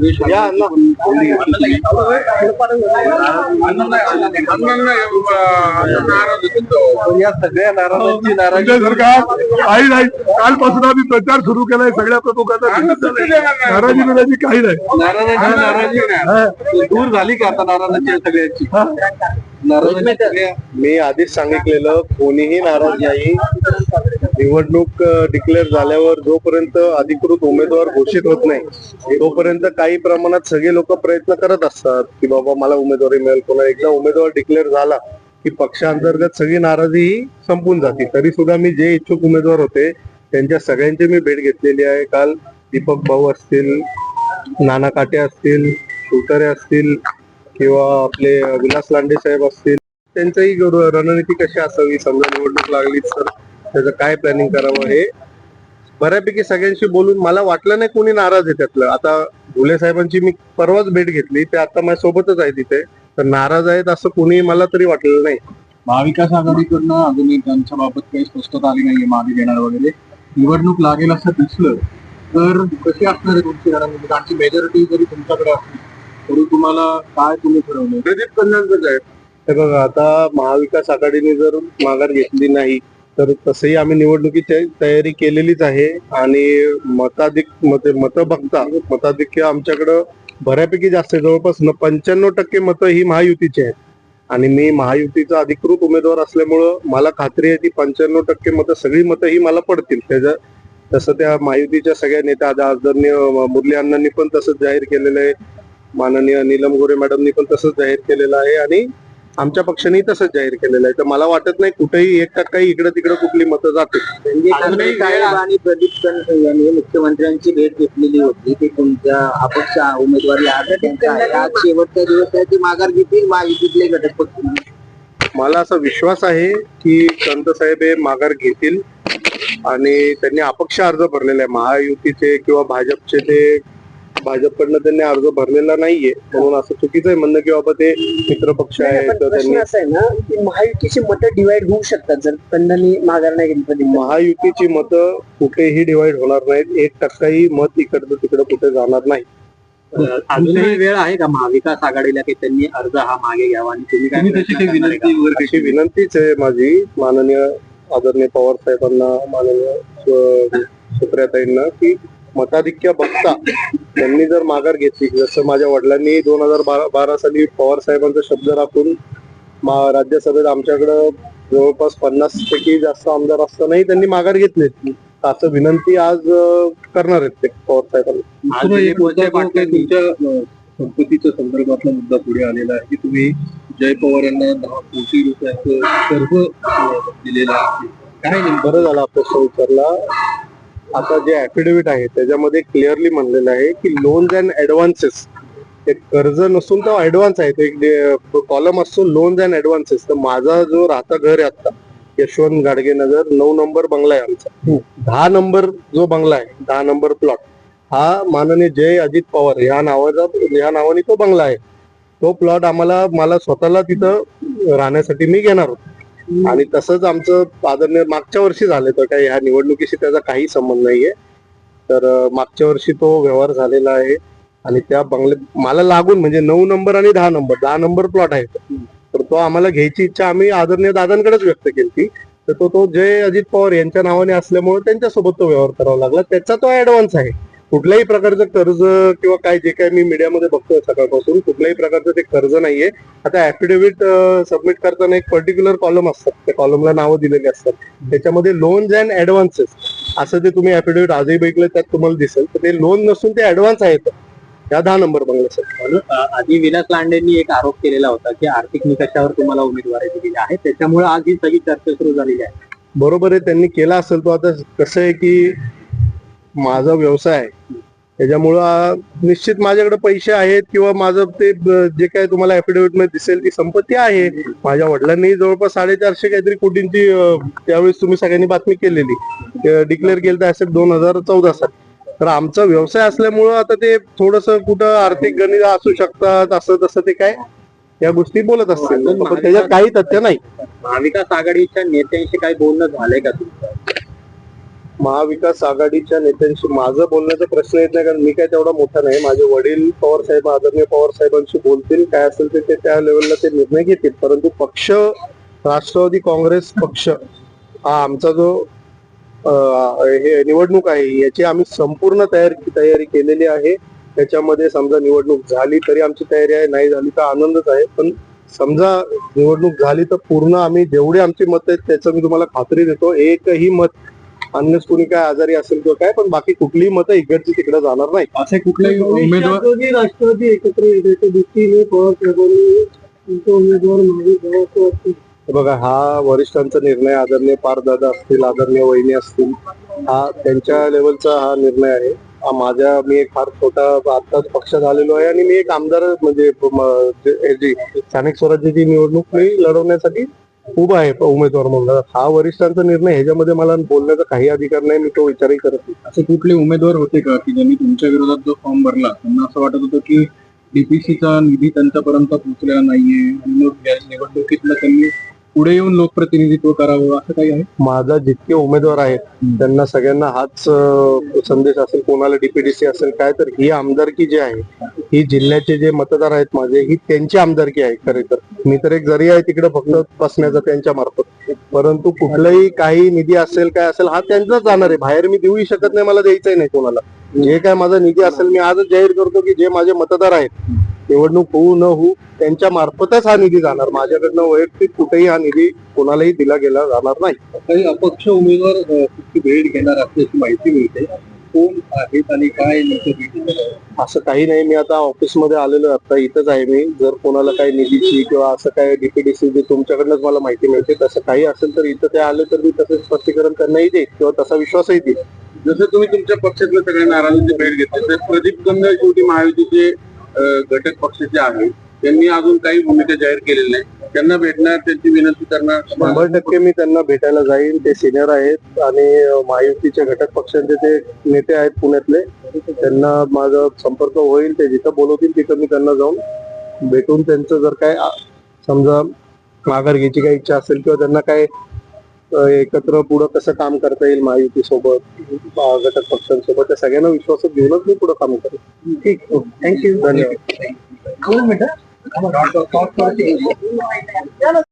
या सगळ्या नाराजांची नाराजी काही नाही. कालपासून आम्ही प्रचार सुरू केलाय सगळ्या प्रमुखांचा. नाराजी काही नाही. दूर झाली का आता नाराजांची सगळ्यांची? मी आधीच सांगितलेलं, कोणीही नाराज नाही. निवडणूक डिक्लेअर झाल्यावर जोपर्यंत अधिकृत उमेदवार घोषित होत नाही तोपर्यंत काही प्रमाणात सगळे लोक प्रयत्न करत असतात की बाबा मला उमेदवारी मिळेल. पुन्हा एकदा उमेदवार डिक्लेअर झाला की पक्षांतर्गत सगळी नाराजी ही संपून जाते. तरी सुद्धा मी जे इच्छुक उमेदवार होते त्यांच्या सगळ्यांची मी भेट घेतलेली आहे. काल दीपक भाऊ असतील, नाना काटे असतील, शिवतारे असतील किंवा आपले विलास लांडे साहेब असतील, त्यांचंही रणनीती कशी असावी, समजा निवडणूक लागली तर त्याचं काय प्लॅनिंग करावं हे बऱ्यापैकी सगळ्यांशी बोलून मला वाटलं नाही कोणी नाराज आहे त्यातलं. आता घुले साहेबांची मी परवाच भेट घेतली, ते आता माझ्या सोबतच आहे तिथे, तर नाराज आहेत असं कोणी मला तरी वाटलेलं नाही. महाविकास आघाडीकडनं अजूनही त्यांच्या बाबत काही स्पष्टता आली नाहीये. मागे घेणार वगैरे निवडणूक लागेल असं दिसलं तर कशी असणार आहे तुमची रणनीती? मेजॉरिटी जरी तुमच्याकडे असली तरी तुम्हाला काय तुम्ही ठरवलं? प्रदीप कल्याणच आहे. हे बघा, आता महाविकास आघाडीने जर माघार घेतली नाही तर तसंही आम्ही निवडणुकीची तयारी केलेलीच आहे. आणि मतं बघता मताधिक्य आमच्याकडं बऱ्यापैकी जास्त आहे. जवळपास 95% मतं ही महायुतीची आहेत. आणि मी महायुतीचा अधिकृत उमेदवार असल्यामुळं मला खात्री आहे ती 95% मतं, सगळी मतं ही मला पडतील. तसं त्या महायुतीच्या सगळ्या नेत्या आदरणीय मुरली अण्णांनी पण तसंच जाहीर केलेलं आहे, माननीय नीलम गोरे मॅडमनी पण तसंच जाहीर केलेलं आहे आणि आमच्या पक्षाने तसंच जाहीर केलेलं आहे. तर मला वाटत नाही कुठेही 1% इकडे तिकडे कुठली मतं जातील. आणि प्रदीप यांनी मुख्यमंत्र्यांची भेट घेतलेली होती की तुमच्या अपक्ष उमेदवारी आज शेवटचा दिवस आहे, ते माघार घेतील महायुतीतले घटक पक्ष. मला असा विश्वास आहे की संत साहेब हे माघार घेतील आणि त्यांनी अपक्ष अर्ज भरलेला आहे. महायुतीचे किंवा भाजपचे ते भाजपकडनं त्यांनी अर्ज भरलेला नाहीये, म्हणून असं चुकीचं आहे म्हणणं की बाबा ते मित्र पक्ष आहे. तर त्यांनी असं आहे ना की महायुतीची मतं डिवाइड होऊ शकतात जर त्यांनी माघार नाही घेतली. महायुतीची मतं कुठेही डिवाइड होणार नाहीत. 1%ही मत इकडचं तिकडं कुठे जाणार नाही. अजूनही वेळ आहे का महाविकास आघाडीला की त्यांनी अर्ज हा मागे घ्यावा? आणि तुम्ही तशी काही विनंती वगैरे अशी विनंतीच आहे माझी माननीय आदरणीय पवार साहेबांना, माननीय सुप्रियाताईंना की मताधिक्य बघता त्यांनी जर माघार घेतली, जसं माझ्या वडिलांनी 2012 साली पवार साहेबांचा शब्द राखून राज्यसभेत आमच्याकडं जवळपास 50 पैकी जास्त आमदार असतानाही त्यांनी माघार घेतली, असं विनंती आज करणार आहेत ते पवार साहेबांना. तुमच्या संपत्तीच्या संदर्भातला मुद्दा पुढे आलेला आहे की तुम्ही जय पवार यांना 10 कोटी रुपयाचं कर्ज दिलेलं आहे. काय नाही, बरं झालं आपला प्रश्न विचारला. आता जे ऍफिडेव्हिट आहे त्याच्यामध्ये क्लिअरली म्हणलेलं आहे की लोन्स अँड ऍडव्हान्सेस, ते कर्ज नसून तो ऍडव्हान्स आहे. तो एक कॉलम असतो लोन्स अँड ऍडव्हान्सेस. तर माझा जो राहता घर आहे आता यशवंत गाडगे नगर 9 नंबर बंगला आहे आमचा. 10 नंबर जो बंगला आहे, 10 नंबर प्लॉट हा माननीय जय अजित पवार या नावाने तो बंगला आहे. तो प्लॉट मला स्वतःला तिथं राहण्यासाठी मी घेणार होतो. आणि तसंच आमचं आदरणीय मागच्या वर्षी झालं, तर काही ह्या निवडणुकीशी त्याचा काही संबंध नाहीये. तर मागच्या वर्षी तो व्यवहार झालेला आहे आणि त्या बंगले मला लागून म्हणजे 9 नंबर आणि 10 नंबर प्लॉट आहे. तर तो आम्हाला घ्यायची इच्छा आम्ही आदरणीय दादांकडेच व्यक्त केली. तर तो जय अजित पवार यांच्या नावाने असल्यामुळे त्यांच्यासोबत तो व्यवहार करावा लागला. त्याचा तो ऍडव्हान्स आहे. कुठल्याही प्रकारचं कर्ज किंवा काय जे काय मी मीडियामध्ये बघतोय सकाळपासून कुठल्याही प्रकारचं ते कर्ज नाहीये. आता ऍफिडेव्हिट सबमिट करताना एक पर्टिक्युलर कॉलम असतात, त्या कॉलमला नावं दिलेली असतात, त्याच्यामध्ये लोन्स अँड ऍडव्हान्सेस असं ते तुम्ही ऍफिडेव्हिट आजही बघितलं त्यात तुम्हाला दिसेल. तर ते लोन नसून ते ऍडव्हान्स आहेत या 10 नंबर बंगल्यासाठी. आधी विलास लांडेंनी एक आरोप केलेला होता की आर्थिक निकषावर तुम्हाला उमेदवारी दिलेली आहे, त्याच्यामुळे आज ही सगळी चर्चा सुरू झालेली आहे. बरोबर आहे, त्यांनी केला असेल. तो आता कसं आहे की माझा व्यवसाय आहे त्याच्यामुळं निश्चित माझ्याकडे पैसे आहेत किंवा माझं ते जे काय तुम्हाला ऍफिडेव्हिट मध्ये दिसेल ती संपत्ती आहे. माझ्या वडिलांनी जवळपास 450 काहीतरी कोटींची त्यावेळेस तुम्ही सगळ्यांनी बातमी केलेली डिक्लेअर केलं ऍसेट 2014 साली. तर आमचा व्यवसाय असल्यामुळं आता ते थोडस कुठं आर्थिक गणित असू शकतात असं तसं ते काय या गोष्टी बोलत असतील, पण त्याच्यात काही तथ्य नाही. महाविकास आघाडीच्या नेत्यांशी काही बोलणं झालंय का तुमचं? महाविकास आघाडीच्या नेत्यांशी माझं बोलण्याचा प्रश्न येत नाही, कारण मी काय तेवढा मोठा नाही. माझे वडील पवार साहेब, आदरणीय पवार साहेबांशी बोलतील, काय असेल ते त्या लेवलला ते निर्णय घेतील. परंतु पक्ष राष्ट्रवादी काँग्रेस पक्ष हा आमचा जो हे निवडणूक आहे याची आम्ही संपूर्ण तयारी केलेली आहे. त्याच्यामध्ये समजा निवडणूक झाली तरी आमची तयारी आहे, नाही झाली तर आनंदच आहे. पण समजा निवडणूक झाली तर पूर्ण आम्ही जेवढे आमची मत आहेत त्याचं मी तुम्हाला खात्री देतो, एकही मत अन्य कोणी काय आजारी असेल किंवा काय, पण बाकी कुठलीही मतं इकडची तिकडे जाणार नाही. असे कुठलेही उमेदवार राष्ट्रवादी एकत्र येण्याच्या दृष्टीने पवार साहेबांनी तुमचा उमेदवार मागे घ्यावा असं बघा, हा वरिष्ठांचा निर्णय, आदरणीय पारदादा असतील, आदरणीय वहिनी असतील, हा त्यांच्या लेवलचा हा निर्णय आहे. मी एक फार छोटा आत्ताच पक्षात आलेलो आहे आणि मी एक आमदार म्हणजे स्थानिक स्वराज्याची निवडणूक मी लढवण्यासाठी उभा आहे उमेदवार म्हणून. हा वरिष्ठांचा निर्णय, ह्याच्यामध्ये मला बोलण्याचा काही अधिकार नाही, मी तो विचारही करत नाही. असे कुठले उमेदवार होते का की ज्यांनी तुमच्या विरोधात जो फॉर्म भरला त्यांना असं वाटत होतं की डीपीसीचा निधी त्यांच्यापर्यंत पोहोचलेला नाहीये आणि मग या निवडणुकीतलं त्यांनी पुढे येऊन लोकप्रतिनिधित्व करावं असं काही आहे? माझा जितके उमेदवार आहेत त्यांना सगळ्यांना हाच संदेश असेल, कोणाला डीपीडीसी असेल काय, तर ही आमदारकी जी आहे ही जिल्ह्याचे जे मतदार आहेत माझे, ही त्यांची आमदारकी आहे. खरे तर मी तर एक जरी आहे तिकडे फक्त बसण्याचा त्यांच्या मार्फत. परंतु कुठलाही काही निधी असेल काय असेल हा त्यांचाच जाणार आहे, बाहेर मी देऊही शकत नाही, मला द्यायचंही नाही कोणाला. जे काय माझा निधी असेल मी आजच जाहीर करतो की जे माझे मतदार आहेत निवडणूक होऊ न होऊ त्यांच्या मार्फतच हा निधी जाणार. माझ्याकडनं वैयक्तिक कुठेही हा निधी कोणालाही दिला गेला जाणार नाही. काही अपक्ष उमेदवार तुमची भेट घेणार असल्याची माहिती मिळते, कोण आहेत आणि काय नेमकं भेट घेणार? असं काही नाही, मी आता ऑफिसमध्ये आलेलो आहे, आता इथंच आहे मी. जर कोणाला काही निधीची किंवा असं काय डीपीडीसी जे तुमच्याकडनंच मला माहिती मिळते तसं काही असेल तर इथं ते आले तर मी तसं स्पष्टीकरण त्यांनाही देईल किंवा तसा विश्वासही देईल. जसं तुम्ही तुमच्या पक्षातल्या सगळ्या नाराजांची भेट घेतली, तर प्रदीप कंद शेवटी महायुतीचे घटक पक्षाचे आहेत, त्यांनी अजून काही भूमिका जाहीर केलेली नाही. त्यांना भेटणार, त्यांची विनंती करणार? 100% मी त्यांना भेटायला जाईल. ते सिनियर आहेत आणि महायुतीच्या घटक पक्षांचे ते नेते आहेत पुण्यातले. त्यांना माझा संपर्क होईल, ते जिथं बोलवतील तिथं मी त्यांना जाऊन भेटून त्यांचं जर काय समजा माघार घ्यायची काही इच्छा असेल किंवा त्यांना काय एकत्र पुढं कसं काम करता येईल महायुती सोबत, घटक पक्षांसोबत, त्या सगळ्यांना विश्वासात घेऊनच मी पुढे काम करेन. ठीक, थँक्यू, धन्यवाद.